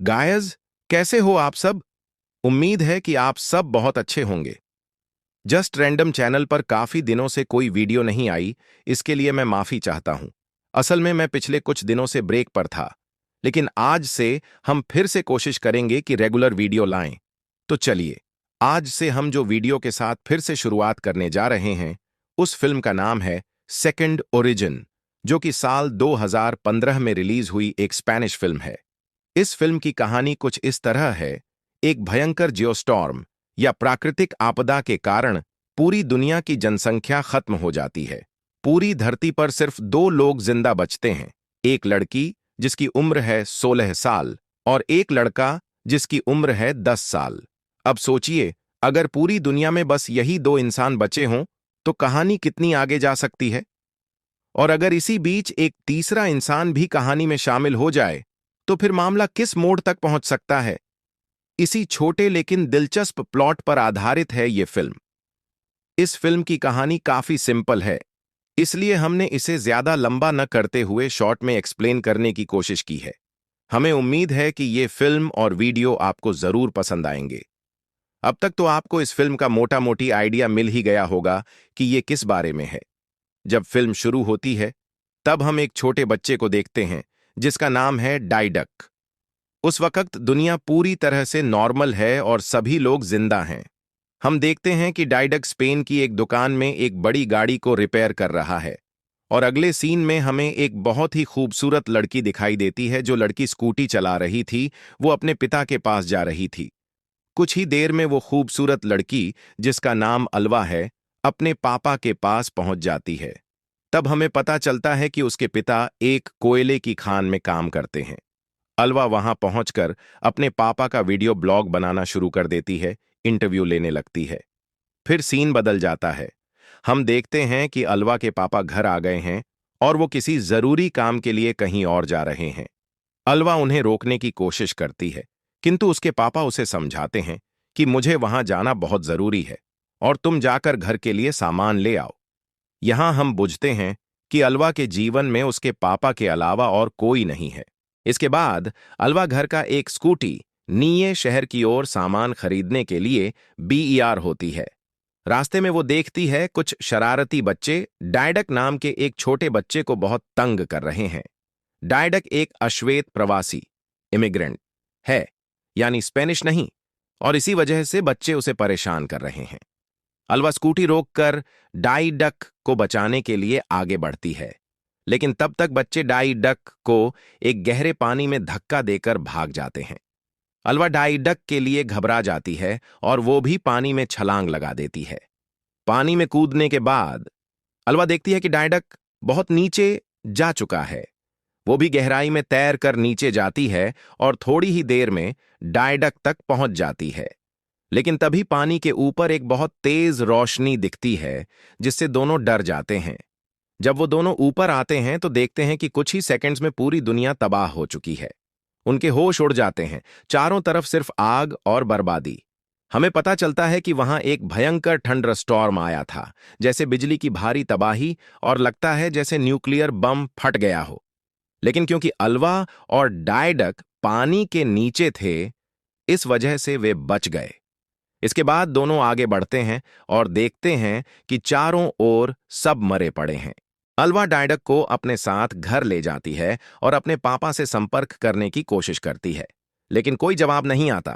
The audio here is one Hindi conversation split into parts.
गायज, कैसे हो आप सब? उम्मीद है कि आप सब बहुत अच्छे होंगे। जस्ट रैंडम चैनल पर काफी दिनों से कोई वीडियो नहीं आई, इसके लिए मैं माफी चाहता हूं। असल में मैं पिछले कुछ दिनों से ब्रेक पर था, लेकिन आज से हम फिर से कोशिश करेंगे कि रेगुलर वीडियो लाएं। तो चलिए, आज से हम जो वीडियो के साथ फिर से शुरुआत करने जा रहे हैं, उस फिल्म का नाम है सेकंड ओरिजिन, जो कि साल 2015 में रिलीज हुई एक स्पेनिश फिल्म है। इस फिल्म की कहानी कुछ इस तरह है। एक भयंकर जियोस्टॉर्म या प्राकृतिक आपदा के कारण पूरी दुनिया की जनसंख्या खत्म हो जाती है। पूरी धरती पर सिर्फ दो लोग जिंदा बचते हैं, एक लड़की जिसकी उम्र है 16 साल और एक लड़का जिसकी उम्र है 10 साल। अब सोचिए, अगर पूरी दुनिया में बस यही दो इंसान बचे हों, तो कहानी कितनी आगे जा सकती है। और अगर इसी बीच एक तीसरा इंसान भी कहानी में शामिल हो जाए, तो फिर मामला किस मोड़ तक पहुंच सकता है। इसी छोटे लेकिन दिलचस्प प्लॉट पर आधारित है ये फिल्म। इस फिल्म की कहानी काफी सिंपल है, इसलिए हमने इसे ज्यादा लंबा न करते हुए शॉर्ट में एक्सप्लेन करने की कोशिश की है। हमें उम्मीद है कि ये फिल्म और वीडियो आपको जरूर पसंद आएंगे। अब तक तो आपको इस फिल्म का मोटा मोटी आइडिया मिल ही गया होगा कि ये किस बारे में है। जब फिल्म शुरू होती है, तब हम एक छोटे बच्चे को देखते हैं जिसका नाम है डाइडक। उस वक्त दुनिया पूरी तरह से नॉर्मल है और सभी लोग जिंदा हैं। हम देखते हैं कि डाइडक स्पेन की एक दुकान में एक बड़ी गाड़ी को रिपेयर कर रहा है, और अगले सीन में हमें एक बहुत ही खूबसूरत लड़की दिखाई देती है। जो लड़की स्कूटी चला रही थी, वो अपने पिता के पास जा रही थी। कुछ ही देर में वो खूबसूरत लड़की, जिसका नाम अलवा है, अपने पापा के पास पहुंच जाती है। तब हमें पता चलता है कि उसके पिता एक कोयले की खान में काम करते हैं। अलवा वहां पहुंचकर अपने पापा का वीडियो ब्लॉग बनाना शुरू कर देती है, इंटरव्यू लेने लगती है। फिर सीन बदल जाता है। हम देखते हैं कि अलवा के पापा घर आ गए हैं और वो किसी जरूरी काम के लिए कहीं और जा रहे हैं। अलवा उन्हें रोकने की कोशिश करती है, किंतु उसके पापा उसे समझाते हैं कि मुझे वहां जाना बहुत जरूरी है और तुम जाकर घर के लिए सामान ले आओ। यहां हम बुझते हैं कि अलवा के जीवन में उसके पापा के अलावा और कोई नहीं है। इसके बाद अलवा घर का एक स्कूटी नीये शहर की ओर सामान खरीदने के लिए बीईआर होती है। रास्ते में वो देखती है कुछ शरारती बच्चे डायडक नाम के एक छोटे बच्चे को बहुत तंग कर रहे हैं। डायडक एक अश्वेत प्रवासी इमिग्रेंट है, यानी स्पेनिश नहीं, और इसी वजह से बच्चे उसे परेशान कर रहे हैं। अलवा स्कूटी रोककर डाइडक को बचाने के लिए आगे बढ़ती है, लेकिन तब तक बच्चे डाइडक को एक गहरे पानी में धक्का देकर भाग जाते हैं। अलवा डाइडक के लिए घबरा जाती है और वो भी पानी में छलांग लगा देती है। पानी में कूदने के बाद अलवा देखती है कि डाइडक बहुत नीचे जा चुका है। वो भी गहराई में तैर कर नीचे जाती है और थोड़ी ही देर में डाइडक तक पहुंच जाती है। लेकिन तभी पानी के ऊपर एक बहुत तेज रोशनी दिखती है, जिससे दोनों डर जाते हैं। जब वो दोनों ऊपर आते हैं तो देखते हैं कि कुछ ही सेकंड्स में पूरी दुनिया तबाह हो चुकी है। उनके होश उड़ जाते हैं। चारों तरफ सिर्फ आग और बर्बादी। हमें पता चलता है कि वहां एक भयंकर थंडर स्टॉर्म आया था, जैसे बिजली की भारी तबाही, और लगता है जैसे न्यूक्लियर बम फट गया हो। लेकिन क्योंकि अलवा और डायडक पानी के नीचे थे, इस वजह से वे बच गए। इसके बाद दोनों आगे बढ़ते हैं और देखते हैं कि चारों ओर सब मरे पड़े हैं। अलवा डायडक को अपने साथ घर ले जाती है और अपने पापा से संपर्क करने की कोशिश करती है, लेकिन कोई जवाब नहीं आता।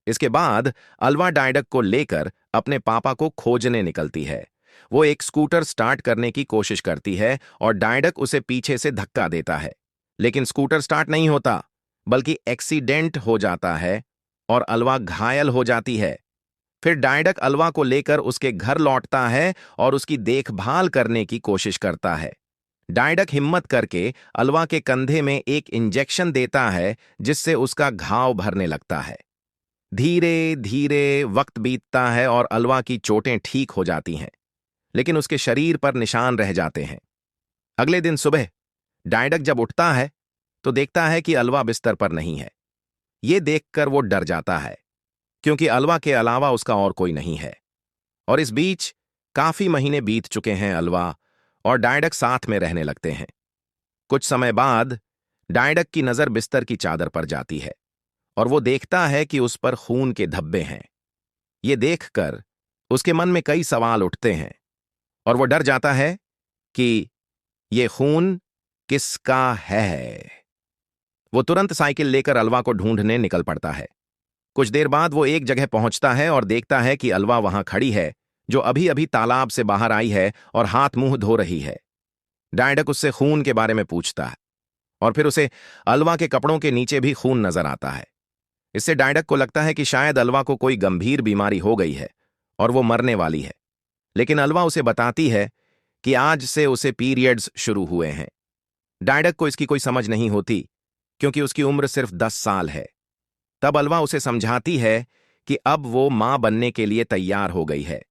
इसके बाद अलवा डायडक को लेकर अपने पापा को खोजने निकलती है। वो एक स्कूटर स्टार्ट करने की कोशिश करती है और डायडक उसे पीछे से धक्का देता है, लेकिन स्कूटर स्टार्ट नहीं होता, बल्कि एक्सीडेंट हो जाता है और अलवा घायल हो जाती है। फिर डायडक अलवा को लेकर उसके घर लौटता है और उसकी देखभाल करने की कोशिश करता है। डायडक हिम्मत करके अलवा के कंधे में एक इंजेक्शन देता है, जिससे उसका घाव भरने लगता है। धीरे धीरे वक्त बीतता है और अलवा की चोटें ठीक हो जाती हैं, लेकिन उसके शरीर पर निशान रह जाते हैं। अगले दिन सुबह डायडक जब उठता है तो देखता है कि अलवा बिस्तर पर नहीं है। ये देखकर वो डर जाता है, क्योंकि अलवा के अलावा उसका और कोई नहीं है। और इस बीच काफी महीने बीत चुके हैं। अलवा और डायडक साथ में रहने लगते हैं। कुछ समय बाद डायडक की नजर बिस्तर की चादर पर जाती है और वो देखता है कि उस पर खून के धब्बे हैं। ये देखकर उसके मन में कई सवाल उठते हैं और वो डर जाता है कि ये खून किसका है। वो तुरंत साइकिल लेकर अलवा को ढूंढने निकल पड़ता है। कुछ देर बाद वो एक जगह पहुंचता है और देखता है कि अलवा वहां खड़ी है, जो अभी अभी तालाब से बाहर आई है और हाथ मुंह धो रही है। डायडक उससे खून के बारे में पूछता है और फिर उसे अलवा के कपड़ों के नीचे भी खून नजर आता है। इससे डायडक को लगता है कि शायद अलवा को कोई गंभीर बीमारी हो गई है और वो मरने वाली है। लेकिन अलवा उसे बताती है कि आज से उसे पीरियड्स शुरू हुए हैं। डायडक को इसकी कोई समझ नहीं होती, क्योंकि उसकी उम्र सिर्फ 10 साल है। तब अलवा उसे समझाती है कि अब वो मां बनने के लिए तैयार हो गई है।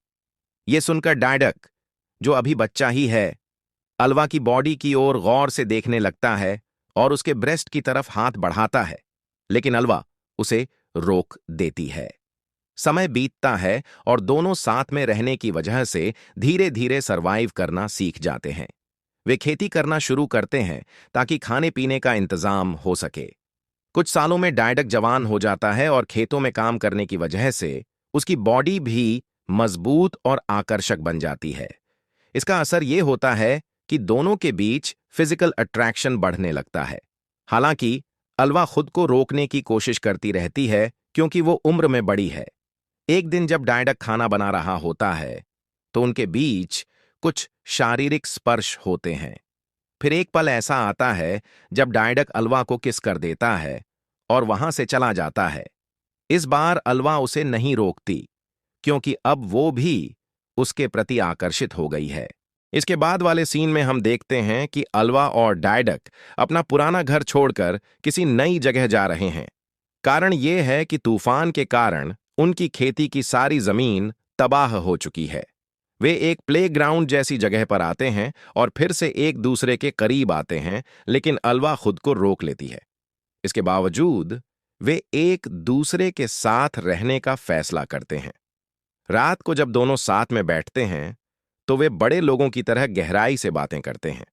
ये सुनकर डायडक, जो अभी बच्चा ही है, अलवा की बॉडी की ओर गौर से देखने लगता है और उसके ब्रेस्ट की तरफ हाथ बढ़ाता है, लेकिन अलवा उसे रोक देती है। समय बीतता है और दोनों साथ में रहने की वजह से धीरे धीरे सरवाइव करना सीख जाते हैं। वे खेती करना शुरू करते हैं ताकि खाने पीने का इंतजाम हो सके। कुछ सालों में डायडक जवान हो जाता है और खेतों में काम करने की वजह से उसकी बॉडी भी मजबूत और आकर्षक बन जाती है। इसका असर यह होता है कि दोनों के बीच फिजिकल अट्रैक्शन बढ़ने लगता है। हालांकि अलवा खुद को रोकने की कोशिश करती रहती है, क्योंकि वो उम्र में बड़ी है। एक दिन जब डायडक खाना बना रहा होता है तो उनके बीच कुछ शारीरिक स्पर्श होते हैं। फिर एक पल ऐसा आता है जब डायडक अलवा को किस कर देता है और वहां से चला जाता है। इस बार अलवा उसे नहीं रोकती, क्योंकि अब वो भी उसके प्रति आकर्षित हो गई है। इसके बाद वाले सीन में हम देखते हैं कि अलवा और डायडक अपना पुराना घर छोड़कर किसी नई जगह जा रहे हैं। कारण ये है कि तूफान के कारण उनकी खेती की सारी जमीन तबाह हो चुकी है। वे एक प्लेग्राउंड जैसी जगह पर आते हैं और फिर से एक दूसरे के करीब आते हैं, लेकिन अलवा खुद को रोक लेती है। इसके बावजूद वे एक दूसरे के साथ रहने का फैसला करते हैं। रात को जब दोनों साथ में बैठते हैं तो वे बड़े लोगों की तरह गहराई से बातें करते हैं।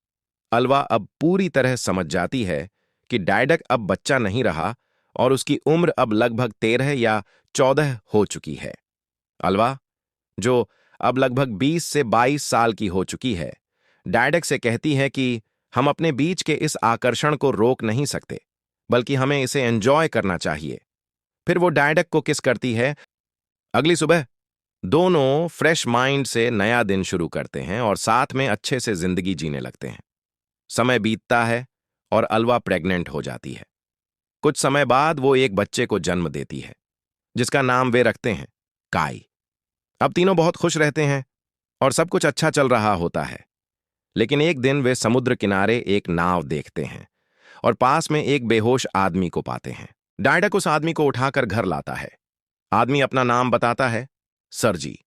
अलवा अब पूरी तरह समझ जाती है कि डायडक अब बच्चा नहीं रहा और उसकी उम्र अब लगभग 13 या 14 हो चुकी है। अलवा, जो अब लगभग 20 से 22 साल की हो चुकी है, डायडक से कहती है कि हम अपने बीच के इस आकर्षण को रोक नहीं सकते, बल्कि हमें इसे एंजॉय करना चाहिए। फिर वो डायडक को किस करती है। अगली सुबह दोनों फ्रेश माइंड से नया दिन शुरू करते हैं और साथ में अच्छे से जिंदगी जीने लगते हैं। समय बीतता है और अलवा प्रेग्नेंट हो जाती है। कुछ समय बाद वो एक बच्चे को जन्म देती है, जिसका नाम वे रखते हैं काई। अब तीनों बहुत खुश रहते हैं और सब कुछ अच्छा चल रहा होता है। लेकिन एक दिन वे समुद्र किनारे एक नाव देखते हैं और पास में एक बेहोश आदमी को पाते हैं। डायडक उस आदमी को उठाकर घर लाता है। आदमी अपना नाम बताता है, सरजी।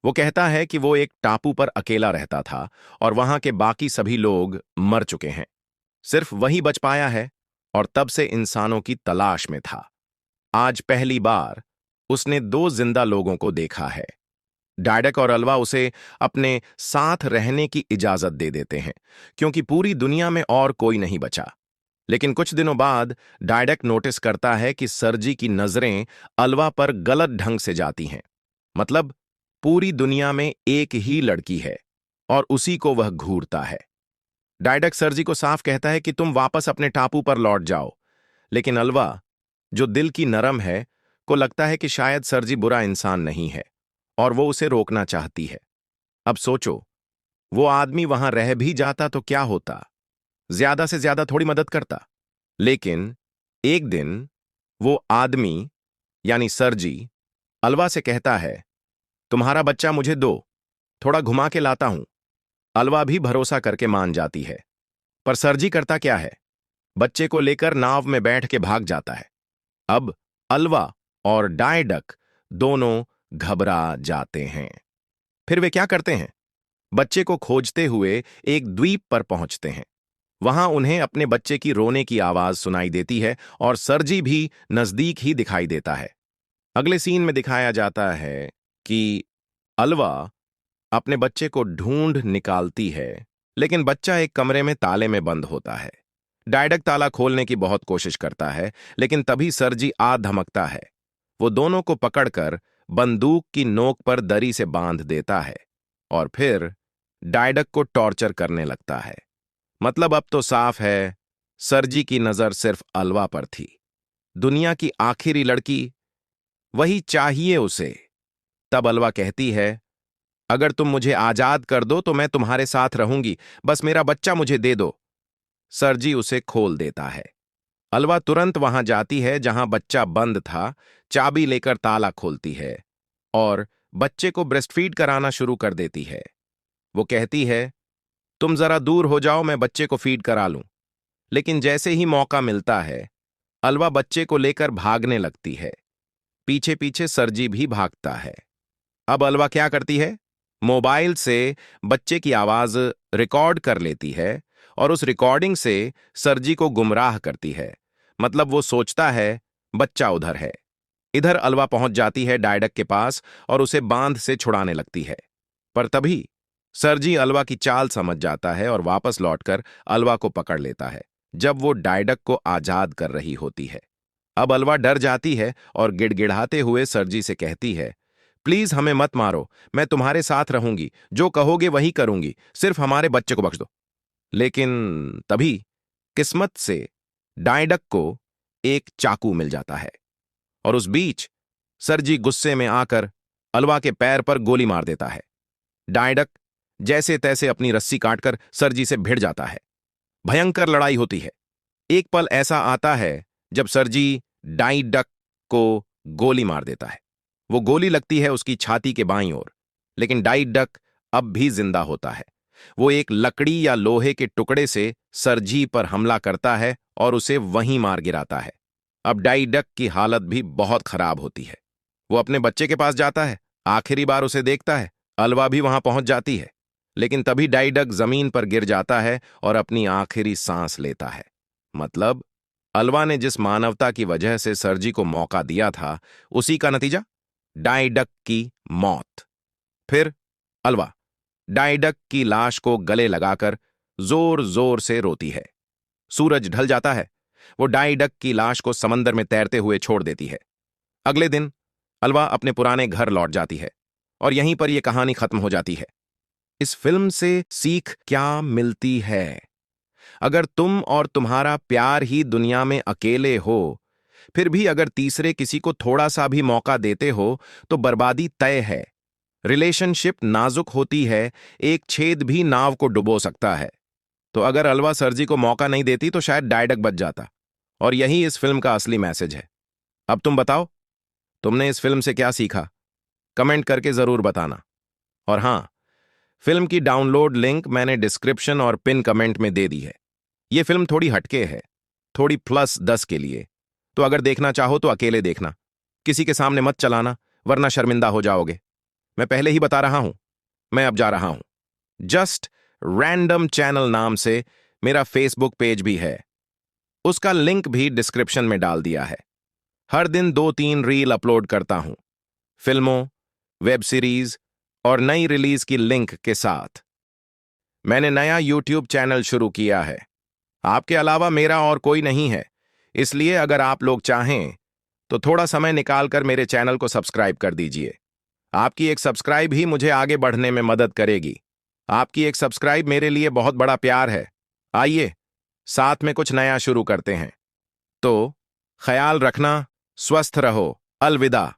वो कहता है कि वो एक टापू पर अकेला रहता था और वहां के बाकी सभी लोग मर चुके हैं। सिर्फ वही बच पाया है और तब से इंसानों की तलाश में था। आज पहली बार उसने 2 जिंदा लोगों को देखा है। डायडक और अलवा उसे अपने साथ रहने की इजाजत दे देते हैं, क्योंकि पूरी दुनिया में और कोई नहीं बचा। लेकिन कुछ दिनों बाद डायडक नोटिस करता है कि सरजी की नजरें अलवा पर गलत ढंग से जाती हैं। मतलब पूरी दुनिया में एक ही लड़की है और उसी को वह घूरता है। डायडक सरजी को साफ कहता है कि तुम वापस अपने टापू पर लौट जाओ, लेकिन अलवा, जो दिल की नरम है, को लगता है कि शायद सरजी बुरा इंसान नहीं है और वो उसे रोकना चाहती है। अब सोचो, वो आदमी वहां रह भी जाता तो क्या होता? ज्यादा से ज्यादा थोड़ी मदद करता। लेकिन एक दिन वो आदमी, यानी सरजी, अलवा से कहता है, तुम्हारा बच्चा मुझे दो, थोड़ा घुमा के लाता हूं। अलवा भी भरोसा करके मान जाती है। पर सरजी करता क्या है? बच्चे को लेकर नाव में बैठ के भाग जाता है। अब अलवा और डायडक दोनों घबरा जाते हैं। फिर वे क्या करते हैं? बच्चे को खोजते हुए एक द्वीप पर पहुंचते हैं। वहां उन्हें अपने बच्चे की रोने की आवाज सुनाई देती है और सरजी भी नजदीक ही दिखाई देता है। अगले सीन में दिखाया जाता है कि अलवा अपने बच्चे को ढूंढ निकालती है, लेकिन बच्चा एक कमरे में ताले में बंद होता है। डायडक ताला खोलने की बहुत कोशिश करता है, लेकिन तभी सरजी आ धमकता है। वो दोनों को पकड़कर बंदूक की नोक पर दरी से बांध देता है और फिर डायडक को टॉर्चर करने लगता है। मतलब अब तो साफ है, सरजी की नजर सिर्फ अलवा पर थी। दुनिया की आखिरी लड़की, वही चाहिए उसे। तब अलवा कहती है, अगर तुम मुझे आजाद कर दो तो मैं तुम्हारे साथ रहूंगी, बस मेरा बच्चा मुझे दे दो। सरजी उसे खोल देता है। अलवा तुरंत वहां जाती है जहां बच्चा बंद था, चाबी लेकर ताला खोलती है और बच्चे को ब्रेस्टफीड कराना शुरू कर देती है। वो कहती है, तुम जरा दूर हो जाओ, मैं बच्चे को फीड करा लूं। लेकिन जैसे ही मौका मिलता है, अलवा बच्चे को लेकर भागने लगती है। पीछे पीछे सरजी भी भागता है। अब अलवा क्या करती है? मोबाइल से बच्चे की आवाज रिकॉर्ड कर लेती है और उस रिकॉर्डिंग से सरजी को गुमराह करती है। मतलब वो सोचता है बच्चा उधर है। इधर अलवा पहुंच जाती है डायडक के पास और उसे बांध से छुड़ाने लगती है। पर तभी सरजी अलवा की चाल समझ जाता है और वापस लौटकर अलवा को पकड़ लेता है, जब वो डायडक को आजाद कर रही होती है। अब अलवा डर जाती है और गिड़गिड़ाते हुए सरजी से कहती है, प्लीज हमें मत मारो, मैं तुम्हारे साथ रहूंगी, जो कहोगे वही करूंगी, सिर्फ हमारे बच्चे को बख्श दो। लेकिन तभी किस्मत से डायडक को एक चाकू मिल जाता है और उस बीच सरजी गुस्से में आकर अलवा के पैर पर गोली मार देता है। डायडक जैसे तैसे अपनी रस्सी काटकर सरजी से भिड़ जाता है। भयंकर लड़ाई होती है। एक पल ऐसा आता है जब सरजी डायडक को गोली मार देता है। वो गोली लगती है उसकी छाती के बाईं ओर, लेकिन डायडक अब भी जिंदा होता है। वो एक लकड़ी या लोहे के टुकड़े से सरजी पर हमला करता है और उसे वहीं मार गिराता है। अब डायडक की हालत भी बहुत खराब होती है। वो अपने बच्चे के पास जाता है, आखिरी बार उसे देखता है। अलवा भी वहां पहुंच जाती है, लेकिन तभी डायडक जमीन पर गिर जाता है और अपनी आखिरी सांस लेता है। मतलब अलवा ने जिस मानवता की वजह से सरजी को मौका दिया था, उसी का नतीजा डायडक की मौत। फिर अलवा डायडक की लाश को गले लगाकर जोर जोर से रोती है। सूरज ढल जाता है। वो डायडक की लाश को समंदर में तैरते हुए छोड़ देती है। अगले दिन अलवा अपने पुराने घर लौट जाती है और यहीं पर यह कहानी खत्म हो जाती है। इस फिल्म से सीख क्या मिलती है? अगर तुम और तुम्हारा प्यार ही दुनिया में अकेले हो, फिर भी अगर तीसरे किसी को थोड़ा सा भी मौका देते हो, तो बर्बादी तय है। रिलेशनशिप नाजुक होती है, एक छेद भी नाव को डुबो सकता है। तो अगर अलवा सरजी को मौका नहीं देती तो शायद डायडक बच जाता। और यही इस फिल्म का असली मैसेज है। अब तुम बताओ, तुमने इस फिल्म से क्या सीखा? कमेंट करके जरूर बताना। और हां, फिल्म की डाउनलोड लिंक मैंने डिस्क्रिप्शन और पिन कमेंट में दे दी है। यह फिल्म थोड़ी हटके है, थोड़ी +10 के लिए। तो अगर देखना चाहो तो अकेले देखना, किसी के सामने मत चलाना, वरना शर्मिंदा हो जाओगे। मैं पहले ही बता रहा हूं, मैं अब जा रहा हूं। जस्ट रैंडम चैनल नाम से मेरा फेसबुक पेज भी है, उसका लिंक भी डिस्क्रिप्शन में डाल दिया है। हर दिन 2-3 रील अपलोड करता हूं, फिल्मों, वेब सीरीज और नई रिलीज की लिंक के साथ। मैंने नया यूट्यूब चैनल शुरू किया है। आपके अलावा मेरा और कोई नहीं है, इसलिए अगर आप लोग चाहें तो थोड़ा समय निकालकर मेरे चैनल को सब्सक्राइब कर दीजिए। आपकी एक सब्सक्राइब ही मुझे आगे बढ़ने में मदद करेगी। आपकी एक सब्सक्राइब मेरे लिए बहुत बड़ा प्यार है। आइए साथ में कुछ नया शुरू करते हैं। तो ख्याल रखना, स्वस्थ रहो, अलविदा।